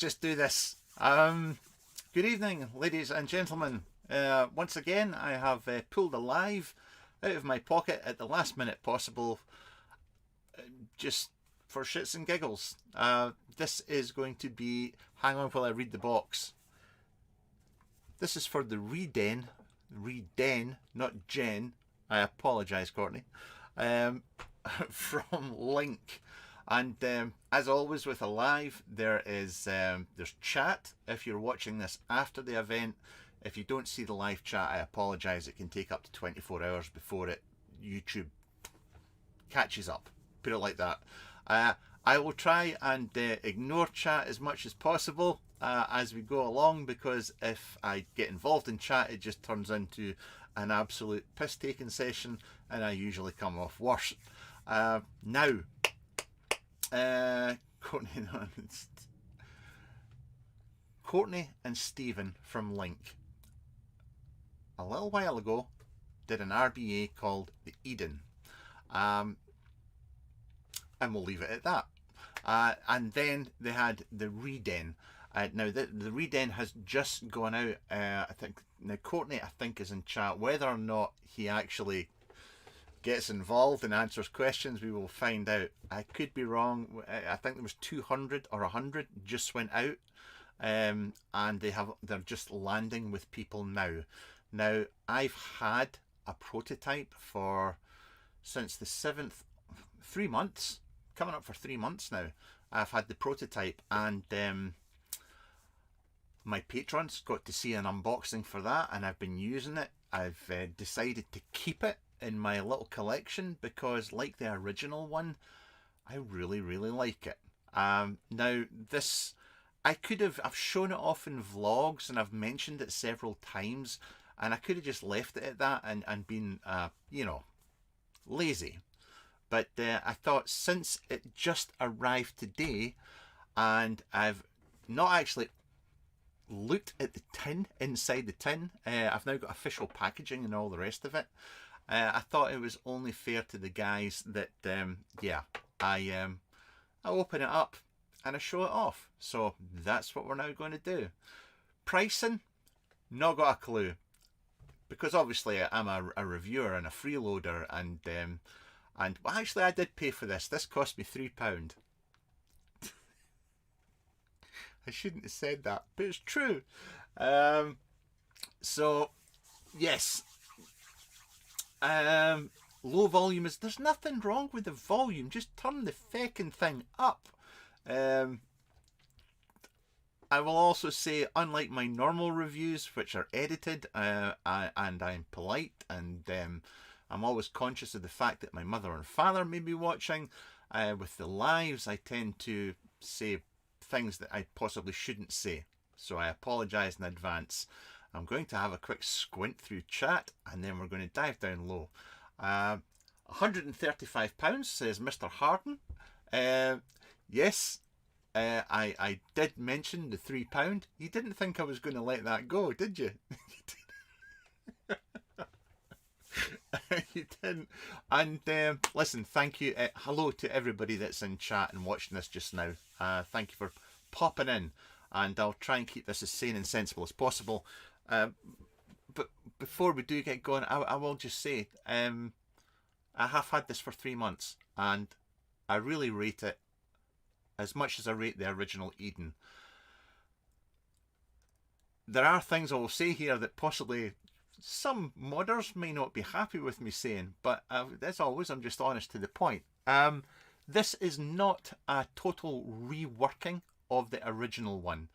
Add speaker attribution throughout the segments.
Speaker 1: just do this. Good evening, ladies and gentlemen. Once again, I have pulled a live out of my pocket at the last minute possible, just for shits and giggles. This is going to be, hang on while I read the box. This is for the RE-DEN, not Jen. I apologise, Courtney. From LYNK. And as always with a live, there's chat. If you're watching this after the event, if you don't see the live chat, I apologise. It can take up to 24 hours before YouTube catches up. Put it like that. I will try and ignore chat as much as possible as we go along, because if I get involved in chat, it just turns into an absolute piss-taking session, and I usually come off worse. Now, Courtney and Stephen from LYNK a little while ago did an RBA called the RE-DEN, and we'll leave it at that. And then they had the RE-DEN. Now the RE-DEN has just gone out. I think now Courtney, I think, is in chat. Whether or not he actually gets involved and answers questions, we will find out. I could be wrong. I think there was 200 or 100 just went out, and they're just landing with people now. Now I've had a prototype since the 7th, 3 months, coming up for 3 months now. I've had the prototype, and my patrons got to see an unboxing for that, and I've been using it. I've decided to keep it in my little collection because, like the original one, I really like it. Now this, I've shown it off in vlogs and I've mentioned it several times, and I could have just left it at that and been you know, lazy. But I thought, since it just arrived today and I've not actually looked at the tin, inside the tin, I've now got official packaging and all the rest of it. I thought it was only fair to the guys that yeah, I open it up and I show it off. So that's what we're now going to do. Pricing, not got a clue, because obviously I'm a reviewer and a freeloader, and well, actually I did pay for this. This cost me £3. I shouldn't have said that, but it's true. So yes, low volume there's nothing wrong with the volume, just turn the feckin' thing up. I will also say, unlike my normal reviews, which are edited, and I'm polite, and I'm always conscious of the fact that my mother and father may be watching, with the lives I tend to say things that I possibly shouldn't say, so I apologise in advance. I'm going to have a quick squint through chat, and then we're going to dive down low. £135, says Mr. Harden. Yes, I did mention the £3. You didn't think I was going to let that go, did you? You didn't. And listen, thank you. Hello to everybody that's in chat and watching this just now. Thank you for popping in, and I'll try and keep this as sane and sensible as possible. But before we do get going, I will just say, I have had this for 3 months, and I really rate it as much as I rate the original RE-DEN. There are things I will say here that possibly some modders may not be happy with me saying, but as always, I'm just honest to the point. This is not a total reworking of the original one.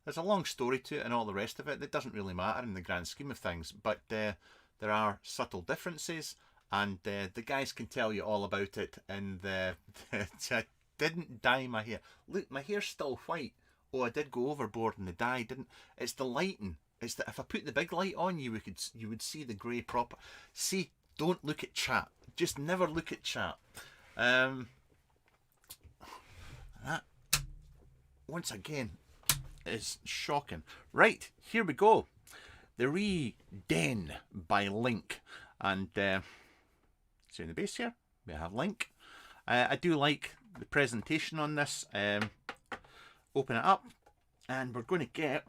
Speaker 1: There's a long story to it and all the rest of it that doesn't really matter in the grand scheme of things, but there are subtle differences, and the guys can tell you all about it. And I didn't dye my hair. Look, my hair's still white. Oh, I did go overboard in the dye, didn't. It's the lighting. It's that if I put the big light on, you would see the grey proper. See, don't look at chat. Just never look at chat. That once again is shocking. Right, here we go. The RE-DEN by LYNK, and see in the base here we have LYNK. I do like the presentation on this. Open it up, and we're going to get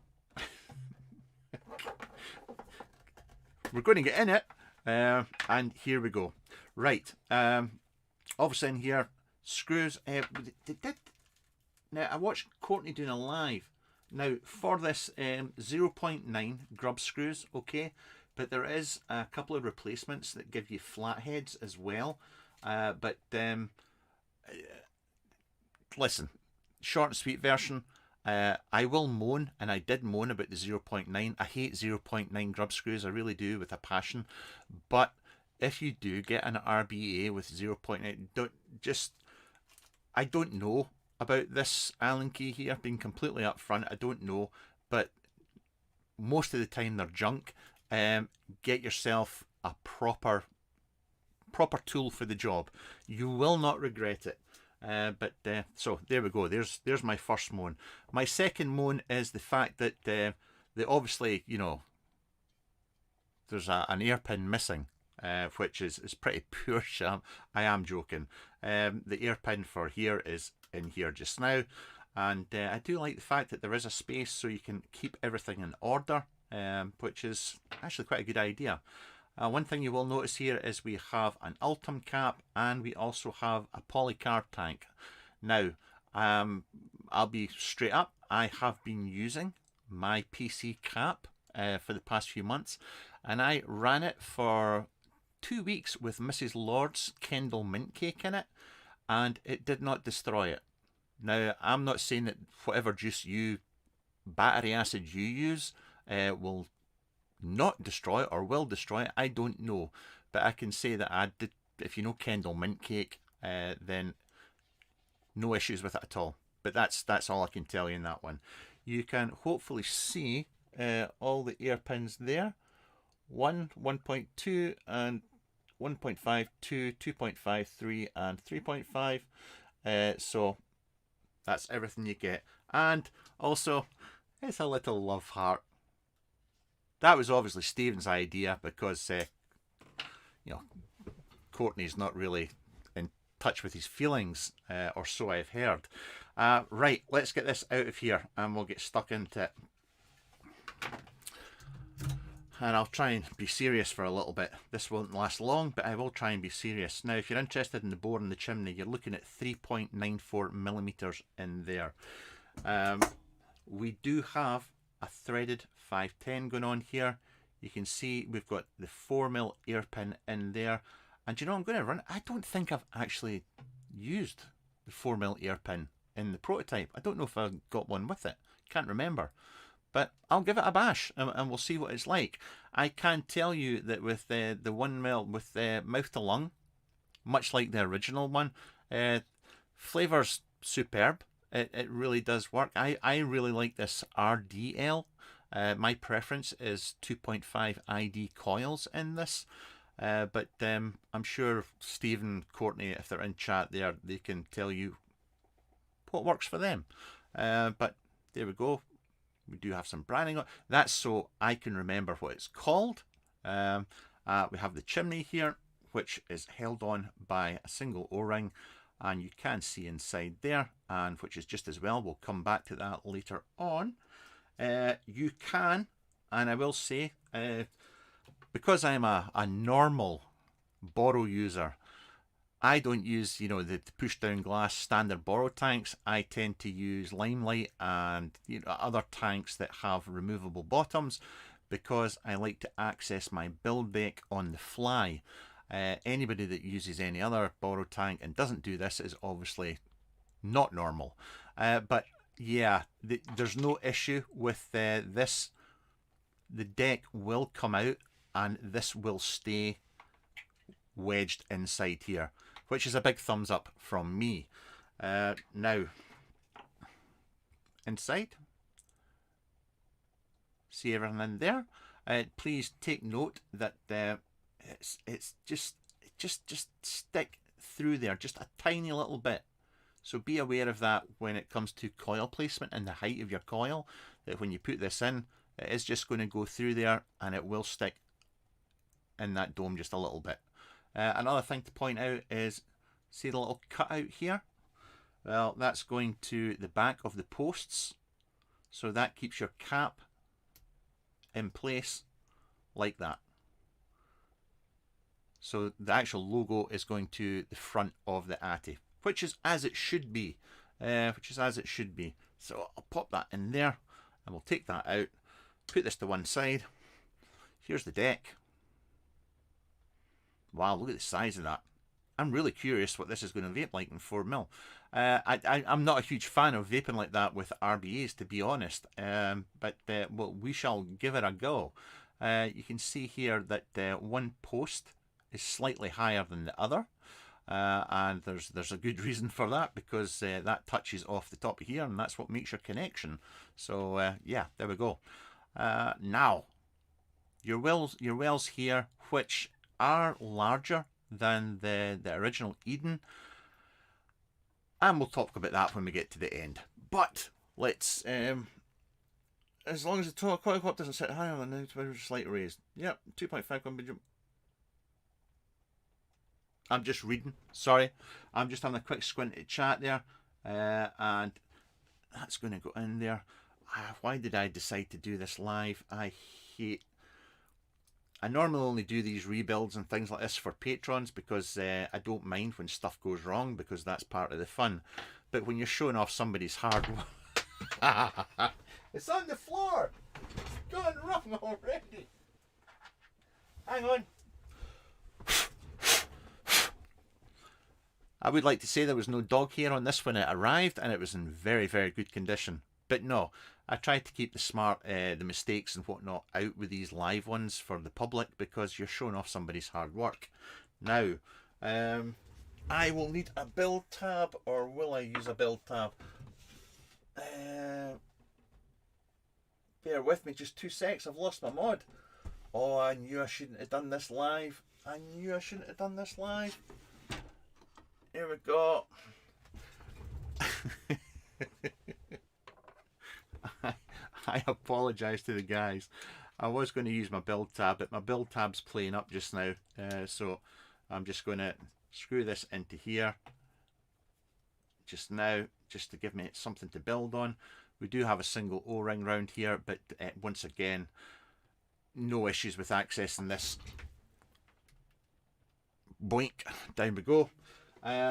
Speaker 1: in it, and here we go. Right, obviously in here, screws. Now I watched Courtney doing a live. Now for this 0.9 grub screws, okay, but there is a couple of replacements that give you flatheads as well. But listen, short and sweet version. I will moan, and I did moan about the 0.9. I hate 0.9 grub screws, I really do, with a passion. But if you do get an RBA with 0.9, I don't know about this Allen key here, being completely upfront. I don't know, but most of the time they're junk. Get yourself a proper tool for the job. You will not regret it. So there we go. There's my first moan. My second moan is the fact that obviously, you know, there's an ear pin missing, which is pretty poor sham. I am joking. The ear pin for here is in here just now, and I do like the fact that there is a space so you can keep everything in order, which is actually quite a good idea. One thing you will notice here is we have an Ultim cap, and we also have a polycarb tank. Now, I'll be straight up, I have been using my PC cap for the past few months, and I ran it for 2 weeks with Mrs. Lord's Kendall mint cake in it, and it did not destroy it. Now, I'm not saying that whatever battery acid you use will not destroy it or will destroy it. I don't know, but I can say that I did. If you know Kendall mint cake, then no issues with it at all. But that's all I can tell you in that one. You can hopefully see all the ear pins there. 1.2 and 1.52, 2.53 and 3.5. So that's everything you get. And also, it's a little love heart. That was obviously Stephen's idea, because you know, Courtney's not really in touch with his feelings, or so I've heard. Right, let's get this out of here and we'll get stuck into it. And I'll try and be serious for a little bit. This won't last long, but I will try and be serious. Now, if you're interested in the bore in the chimney, you're looking at 3.94 millimeters in there. We do have a threaded 510 going on here. You can see we've got the 4mm ear pin in there. And you know, I'm going to run. I don't think I've actually used the 4mm ear pin in the prototype. I don't know if I've got one with it. Can't remember. But I'll give it a bash, and we'll see what it's like. I can tell you that with the 1mm with the mouth to lung, much like the original one, flavour's superb. It really does work. I really like this RDL. My preference is 2.5 ID coils in this. But I'm sure Stephen, Courtney, if they're in chat there, they can tell you what works for them. But there we go. We do have some branding on. That's so I can remember what it's called. We have the chimney here, which is held on by a single O-ring, and you can see inside there, and which is just as well. We'll come back to that later on. You can, and I will say, because I'm a normal borrow user, I don't use, you know, the push down glass standard borrow tanks. I tend to use Limelight and, you know, other tanks that have removable bottoms, because I like to access my build deck on the fly. Anybody that uses any other borrow tank and doesn't do this is obviously not normal. But yeah, there's no issue with this. The deck will come out and this will stay wedged inside here, which is a big thumbs up from me. Now, inside, see everything in there. Please take note that it's just stick through there just a tiny little bit. So be aware of that when it comes to coil placement and the height of your coil, that when you put this in, it is just going to go through there and it will stick in that dome just a little bit. Another thing to point out is, see the little cutout here? Well, that's going to the back of the posts. So that keeps your cap in place like that. So the actual logo is going to the front of the Atty, which is as it should be. So I'll pop that in there, and we'll take that out, put this to one side. Here's the deck. Wow, look at the size of that. I'm really curious what this is going to vape like in 4mm. I'm not a huge fan of vaping like that with RBAs, to be honest, but well, we shall give it a go. You can see here that one post is slightly higher than the other, and there's a good reason for that, because that touches off the top of here, and that's what makes your connection. So yeah, there we go. Now your wells here, which are larger than the original Eden, and we'll talk about that when we get to the end. But let's as long as the total coil clip doesn't sit higher than the slightly raised. Yep, 2.5. I'm just reading, sorry. I'm just having a quick squint at chat there, and that's going to go in there. Why did I decide to do this live? I normally only do these rebuilds and things like this for patrons, because I don't mind when stuff goes wrong, because that's part of the fun. But when you're showing off somebody's hard work, it's on the floor. It's gone wrong already. Hang on. I would like to say there was no dog hair on this when it arrived, and it was in very, very good condition. But no, I tried to keep the mistakes and whatnot out with these live ones for the public, because you're showing off somebody's hard work. Now, I will need a build tab, or will I use a build tab? Bear with me just 2 secs, I've lost my mod. Oh, I knew I shouldn't have done this live. Here we go. I apologise to the guys. I was going to use my build tab, but my build tab's playing up just now. So I'm just going to screw this into here just now, just to give me something to build on. We do have a single O-ring round here, but once again, no issues with accessing this. Boink, down we go.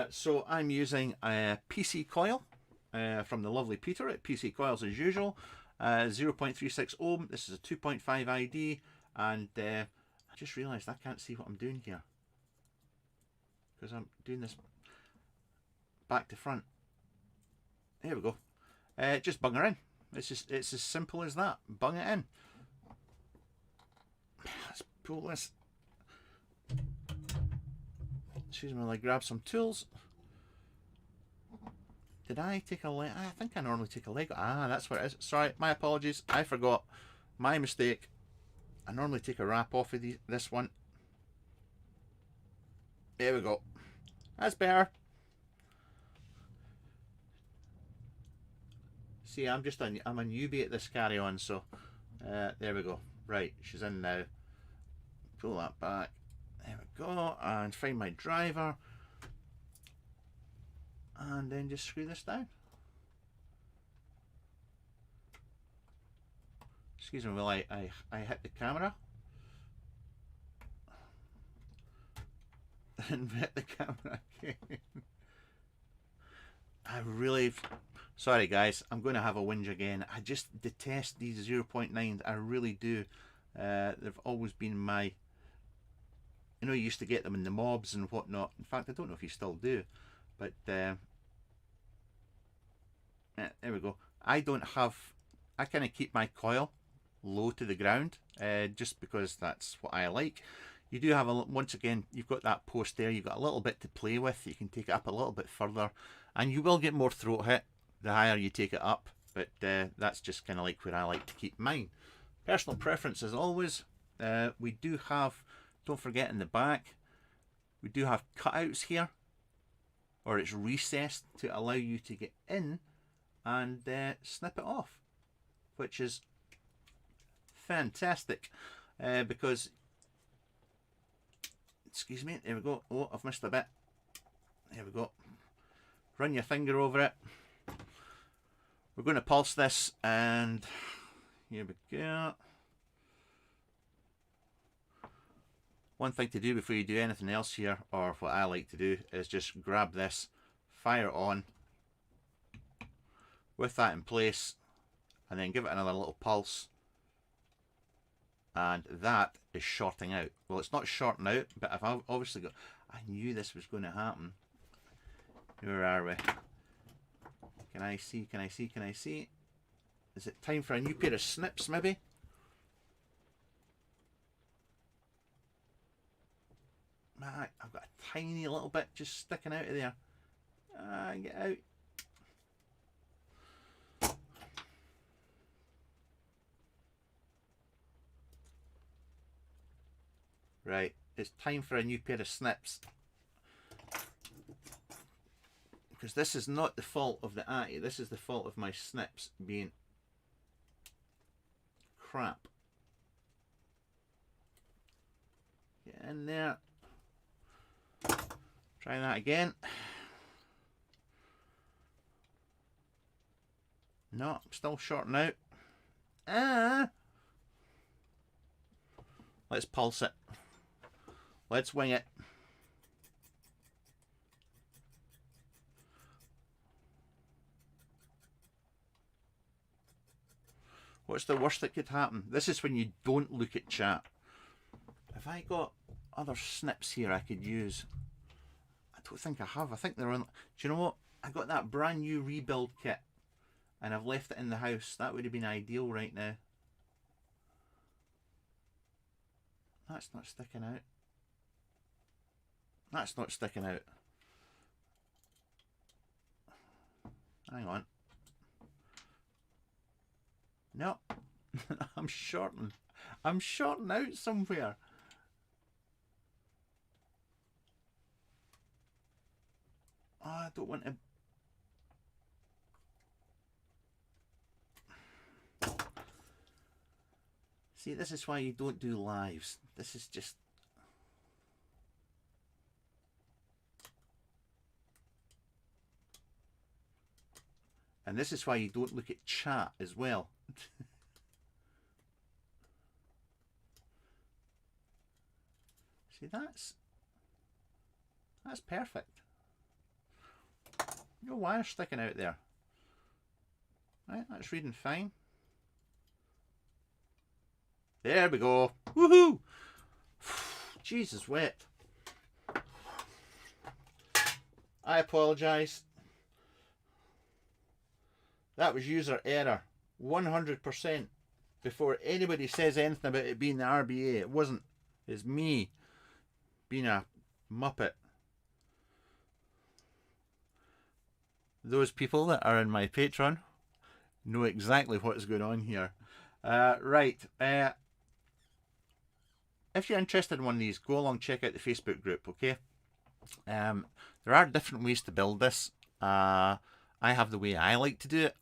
Speaker 1: So I'm using a PC Coil from the lovely Peter at PC Coils as usual. 0.36 ohm. This is a 2.5 ID, and I just realised I can't see what I'm doing here, because I'm doing this back to front. There we go. Just bung her in. It's as simple as that. Bung it in. Let's pull this. Excuse me while I grab some tools. Did I take a leg? I think I normally take a leg. Ah, that's what it is. Sorry, my apologies. I forgot. My mistake. I normally take a wrap off of this one. There we go. That's better. See, I'm a newbie at this carry on, so there we go. Right, she's in now. Pull that back. There we go, and find my driver, and then just screw this down. Excuse me while I hit the camera and hit the camera again. Sorry guys, I'm going to have a whinge again. I just detest these 0.9s, I really do. They've always been my... You know, you used to get them in the mobs and whatnot. In fact, I don't know if you still do, but yeah, there we go. I kind of keep my coil low to the ground, just because that's what I like. You do have once again, you've got that post there, you've got a little bit to play with. You can take it up a little bit further, and you will get more throat hit the higher you take it up, but that's just kind of like where I like to keep mine. Personal preference as always. We do have, don't forget in the back, we do have cutouts here, or it's recessed to allow you to get in and snip it off, which is fantastic, because, excuse me, there we go. Oh, I've missed a bit. There we go. Run your finger over it. We're going to pulse this, and here we go. One thing to do before you do anything else here, or what I like to do, is just grab this, fire it on with that in place, and then give it another little pulse, and that is shorting out. Well, it's not shorting out, but I've obviously got, I knew this was going to happen. Where are we? Can I see, can I see, can I see? Is it time for a new pair of snips maybe? I've got a tiny little bit just sticking out of there. Get out. Right, it's time for a new pair of snips. Because this is not the fault of the Atty, this is the fault of my snips being crap. Get in there. Try that again. No, I'm still shorting out. Let's pulse it. Let's wing it. What's the worst that could happen? This is when you don't look at chat. Have I got other snips here I could use? I don't think I have. I think they're on. Do you know what? I got that brand new rebuild kit and I've left it in the house. That would have been ideal right now. That's not sticking out. That's not sticking out. Hang on. No. I'm shorting. I'm shorting out somewhere. Oh, I don't want to. See, this is why you don't do lives. This is just. And this is why you don't look at chat as well. See, that's perfect. No wire sticking out there. Right, that's reading fine. There we go. Woohoo! Jesus, wet. I apologise. That was user error. 100%. Before anybody says anything about it being the RBA, it wasn't. It's me being a muppet. Those people that are in my Patreon know exactly what's going on here. Right. If you're interested in one of these, go along, check out the Facebook group, okay? There are different ways to build this. I have the way I like to do it,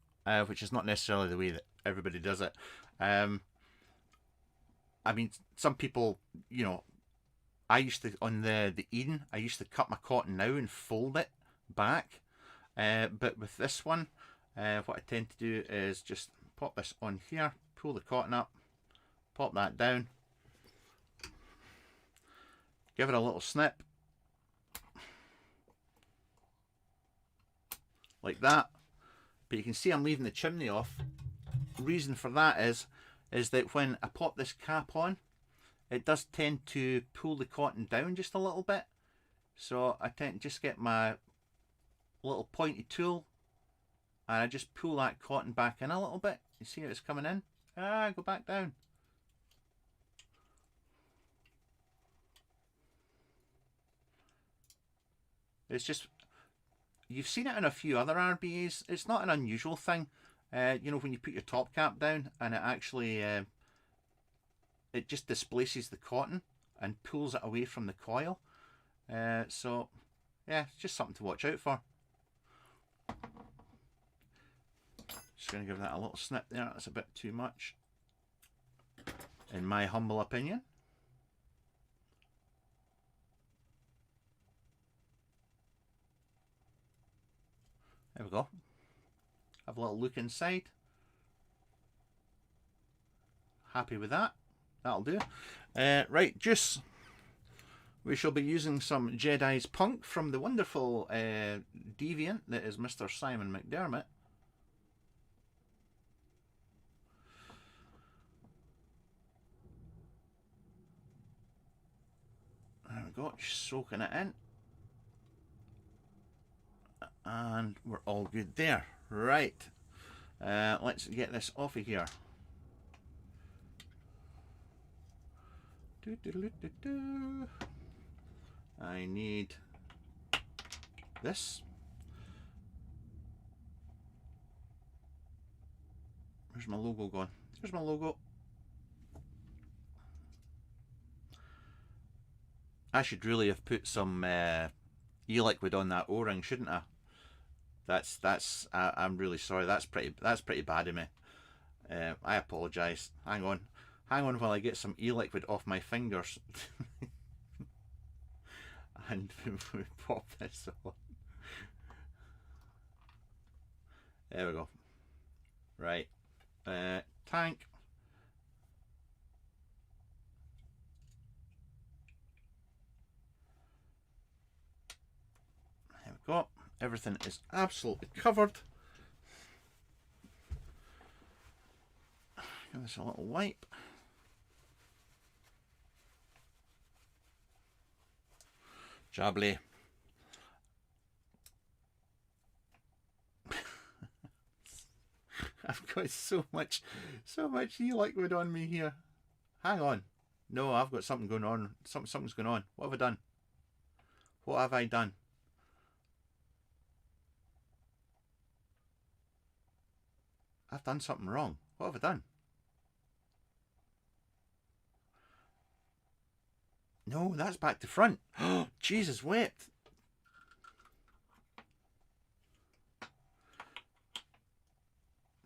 Speaker 1: which is not necessarily the way that everybody does it. I mean, some people, you know, I used to, on the Eden, I used to cut my cotton now and fold it back. But with this one, what I tend to do is just pop this on here, pull the cotton up, pop that down, give it a little snip, like that. But you can see I'm leaving the chimney off. Reason for that is that when I pop this cap on, it does tend to pull the cotton down just a little bit. So I tend to just get my little pointy tool and I just pull that cotton back in a little bit. You see how it's coming in? Go back down. It's just, you've seen it in a few other RBAs. It's not an unusual thing. You know, when you put your top cap down and it actually it just displaces the cotton and pulls it away from the coil. So yeah, it's just something to watch out for. Just going to give that a little snip there. That's a bit too much, in my humble opinion. There we go. Have a little look inside. Happy with that. That'll do. Right, juice. We shall be using some Jedi's Punk from the wonderful deviant that is Mr. Simon McDermott. There we go, just soaking it in. And we're all good there. Right, let's get this off of here. I need this. Where's my logo gone? Here's my logo. I should really have put some e-liquid on that O-ring, shouldn't I? I'm really sorry. That's pretty bad of me. I apologise. Hang on while I get some e-liquid off my fingers. And we pop this on. There we go. Right. Tank. There we go. Everything is absolutely covered. Give this a little wipe. Jubbly. I've got so much e-liquid on me here. Hang on. No, I've got something going on. Something's going on. What have I done? What have I done? I've done something wrong. What have I done? No, that's back to front. Oh, Jesus wept.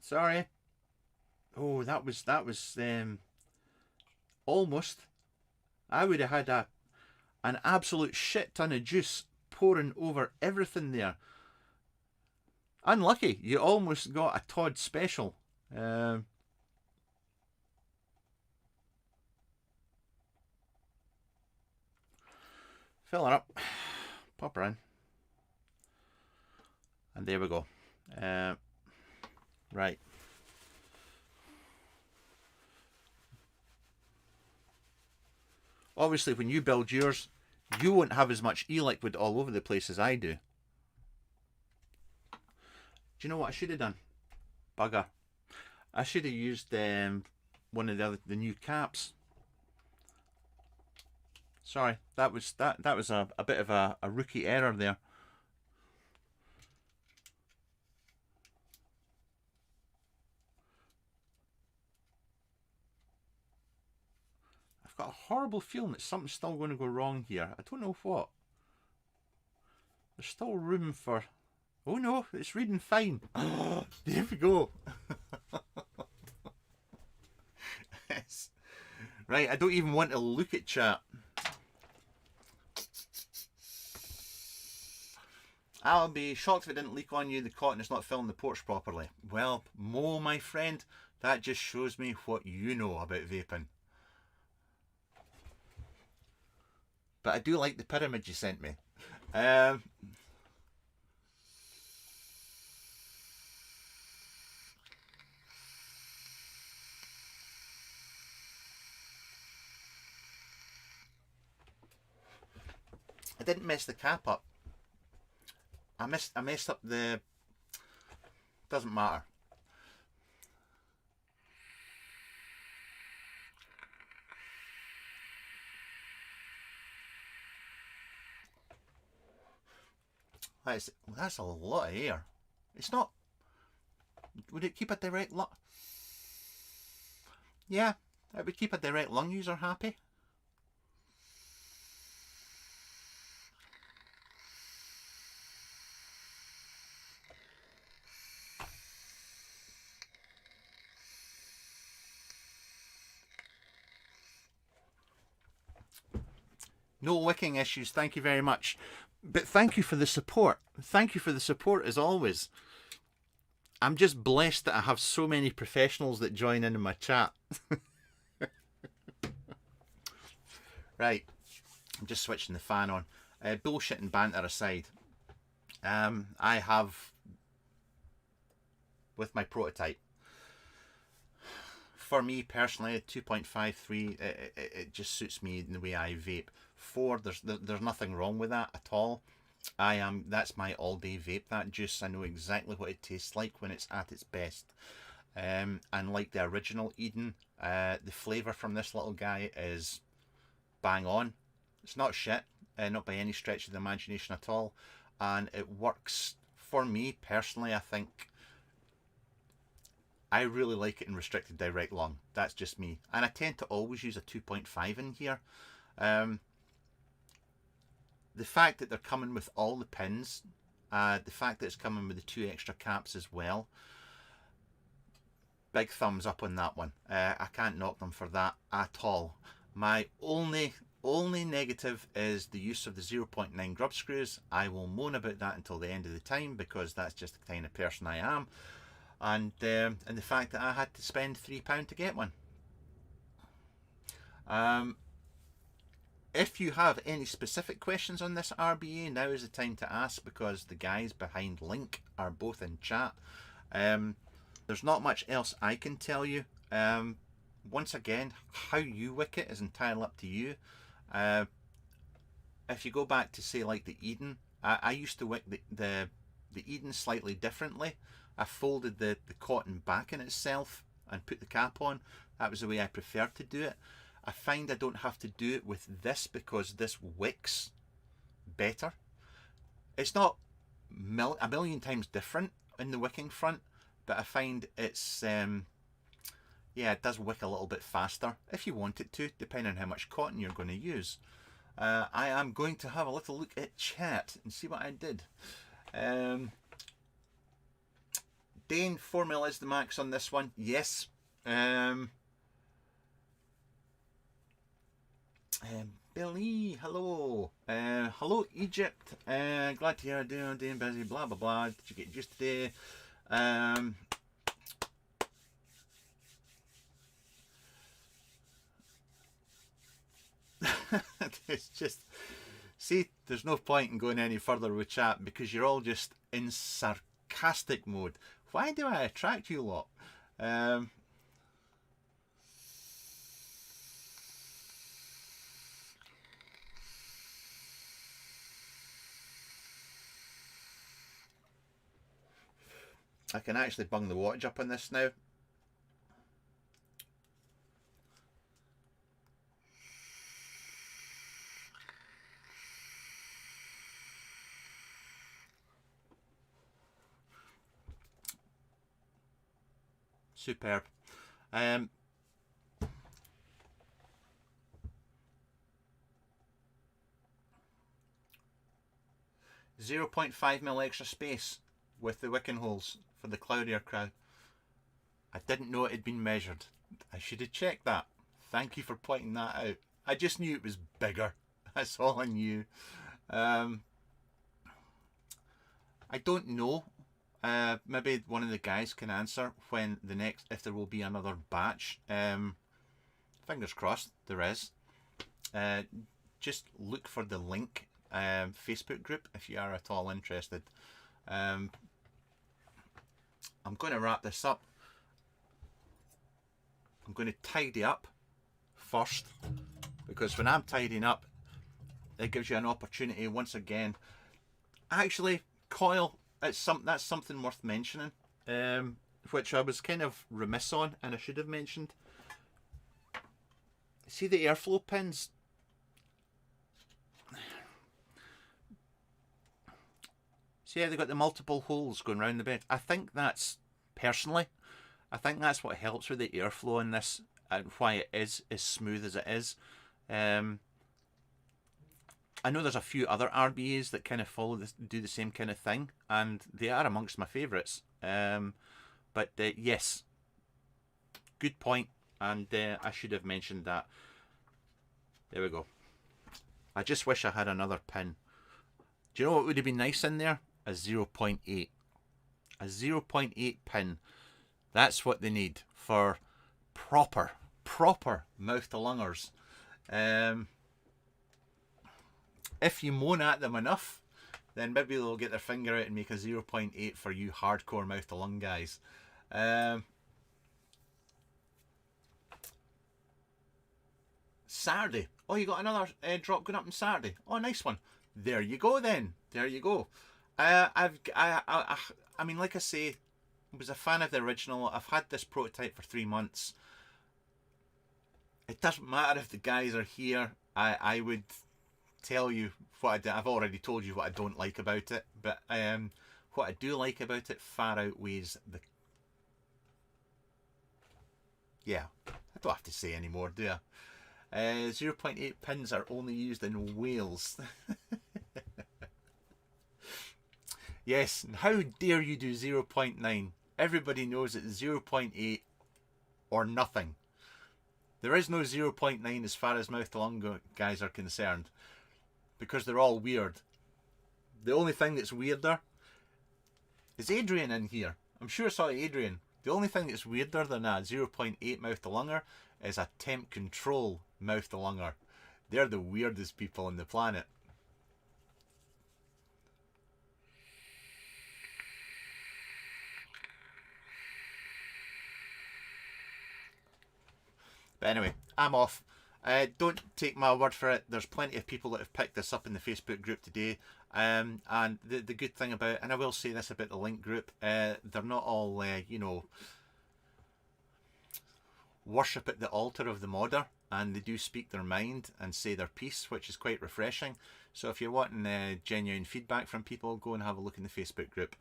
Speaker 1: Sorry. Oh, that was almost. I would have had an absolute shit ton of juice pouring over everything there. Unlucky. You almost got a Todd special. Fill her up, pop her in, and there we go. Right. Obviously, when you build yours, you won't have as much e-liquid all over the place as I do. Do you know what I should have done? Bugger. I should have used one of the new caps. Sorry, that was a bit of a rookie error there. I've got a horrible feeling that something's still going to go wrong here. I don't know what. There's still room for... Oh no, it's reading fine. Oh, there we go. Yes. Right, I don't even want to look at chat. I'll be shocked if it didn't leak on you. The cotton is not filling the ports properly. Well, Mo, my friend, that just shows me what you know about vaping. But I do like the pyramid you sent me. I didn't mess the cap up. I messed up the... Doesn't matter. That's a lot of air. It's not... Would it keep a direct lung? Yeah, it would keep a direct lung user happy. No wicking issues, thank you very much. But thank you for the support. Thank you for the support as always. I'm just blessed that I have so many professionals that join in my chat. Right, I'm just switching the fan on. Bullshit and banter aside, I have, with my prototype, for me personally, 2.53, it just suits me in the way I vape. 4, there's nothing wrong with that at all. That's my all-day vape, that juice. I know exactly what it tastes like when it's at its best. And like the original Eden, the flavour from this little guy is bang on. It's not shit, not by any stretch of the imagination at all, and it works for me personally. I think I really like it in restricted direct lung. That's just me, and I tend to always use a 2.5 in here. The fact that they're coming with all the pins, the fact that it's coming with the 2 extra caps as well, big thumbs up on that one. I can't knock them for that at all. My only negative is the use of the 0.9 grub screws. I will moan about that until the end of the time, because that's just the kind of person I am, and the fact that I had to spend £3 to get one. If you have any specific questions on this RBA, now is the time to ask, because the guys behind LYNK are both in chat. There's not much else I can tell you. Once again, how you wick it is entirely up to you. If you go back to, say, like the Eden, I used to wick the Eden slightly differently. I folded the cotton back in itself and put the cap on. That was the way I preferred to do it. I find I don't have to do it with this, because this wicks better. It's not a million times different in the wicking front, but I find it's yeah, it does wick a little bit faster if you want it to, depending on how much cotton you're going to use. I am going to have a little look at chat and see what I did. Dane, 4 mil is the max on this one. Yes. Billy, hello. Hello, Egypt. Glad to hear you doing busy, blah, blah, blah. Did you get used today? It's just, see, there's no point in going any further with chat, because you're all just in sarcastic mode. Why do I attract you lot? I can actually bung the wattage up on this now. Superb. 0.5 mil extra space with the wicking holes for the cloudier crowd. I didn't know it had been measured. I should have checked that. Thank you for pointing that out. I just knew it was bigger. That's all I knew. I don't know. Maybe one of the guys can answer when the next, if there will be another batch. Fingers crossed there is. Just look for the LYNK Facebook group if you are at all interested. I'm going to wrap this up. I'm going to tidy up first, because when I'm tidying up, it gives you an opportunity once again. Actually, Coil, that's something worth mentioning, which I was kind of remiss on, and I should have mentioned. See the airflow pins? See how they've got the multiple holes going around the bed? I think that's, personally, I think that's what helps with the airflow in this, and why it is as smooth as it is. I know there's a few other RBAs that kind of follow this, do the same kind of thing, and they are amongst my favourites. But yes, good point, and I should have mentioned that. There we go. I just wish I had another pin. Do you know what would have been nice in there? A 0.8. A 0.8 pin. That's what they need for proper mouth to lungers. If you moan at them enough, then maybe they'll get their finger out and make a 0.8 for you hardcore mouth to lung guys. Saturday. Oh, you got another drop going up on Saturday. Oh, nice one. There you go then. There you go. I mean, like I say, I was a fan of the original. I've had this prototype for 3 months. It doesn't matter if the guys are here. I would tell you what I do. I've already told you what I don't like about it, but what I do like about it far outweighs the... Yeah, I don't have to say anymore, do I? 0.8 pins are only used in Wales. Yes, and how dare you do 0.9? Everybody knows it's 0.8 or nothing. There is no 0.9 as far as mouth to lung guys are concerned, because they're all weird. The only thing that's weirder is Adrian in here. I'm sure I saw Adrian. The only thing that's weirder than a 0.8 mouth to lunger is a temp control mouth to lunger. They're the weirdest people on the planet. But anyway, I'm off. Don't take my word for it. There's plenty of people that have picked this up in the Facebook group today. And the good thing about, and I will say this about the LYNK group, they're not all, you know, worship at the altar of the modder, and they do speak their mind and say their piece, which is quite refreshing. So if you're wanting genuine feedback from people, go and have a look in the Facebook group.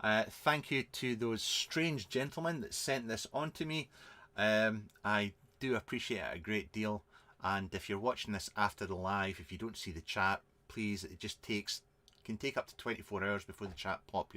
Speaker 1: Thank you to those strange gentlemen that sent this on to me. I do appreciate it a great deal, and if you're watching this after the live, if you don't see the chat, please, it just can take up to 24 hours before the chat populates.